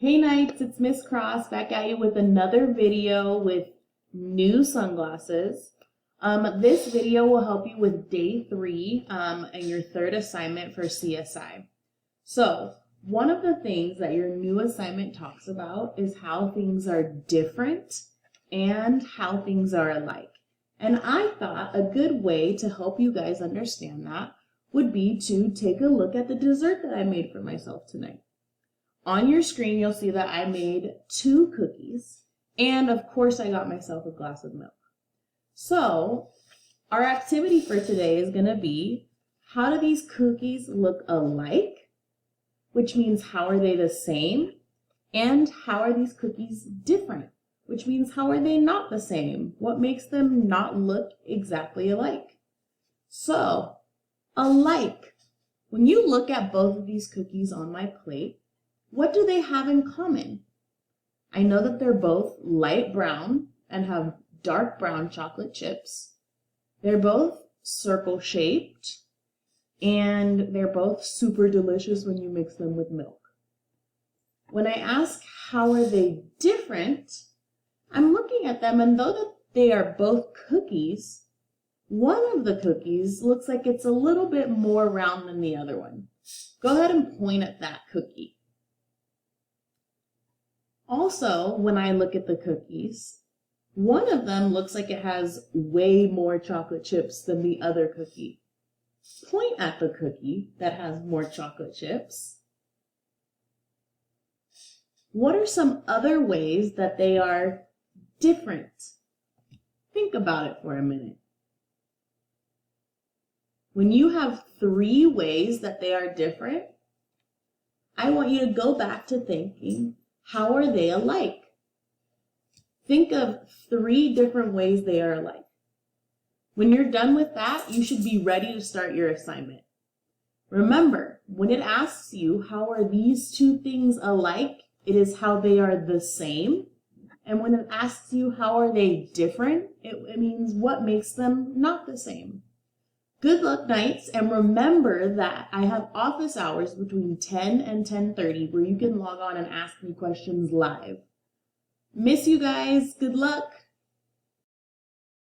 Hey Knights, it's Miss Cross back at you with another video with new sunglasses. This video will help you with day 3 and your third assignment for CSI. So one of the things that your new assignment talks about is how things are different and how things are alike. And I thought a good way to help you guys understand that would be to take a look at the dessert that I made for myself tonight. On your screen, you'll see that I made 2 cookies, and of course I got myself a glass of milk. So our activity for today is going to be, how do these cookies look alike? Which means how are they the same? And how are these cookies different? Which means how are they not the same? What makes them not look exactly alike? So, alike. When you look at both of these cookies on my plate, what do they have in common? I know that they're both light brown and have dark brown chocolate chips. They're both circle shaped and they're both super delicious when you mix them with milk. When I ask how are they different, I'm looking at them, and though that they are both cookies, one of the cookies looks like it's a little bit more round than the other one. Go ahead and point at that cookie. Also, when I look at the cookies, one of them looks like it has way more chocolate chips than the other cookie. Point at the cookie that has more chocolate chips. What are some other ways that they are different? Think about it for a minute. When you have 3 ways that they are different, I want you to go back to thinking, how are they alike? Think of 3 different ways they are alike. When you're done with that, you should be ready to start your assignment. Remember, when it asks you, how are these 2 things alike, it is how they are the same. And when it asks you, how are they different, it means what makes them not the same. Good luck, Knights, and remember that I have office hours between 10 and 10:30 where you can log on and ask me questions live. Miss you guys. Good luck.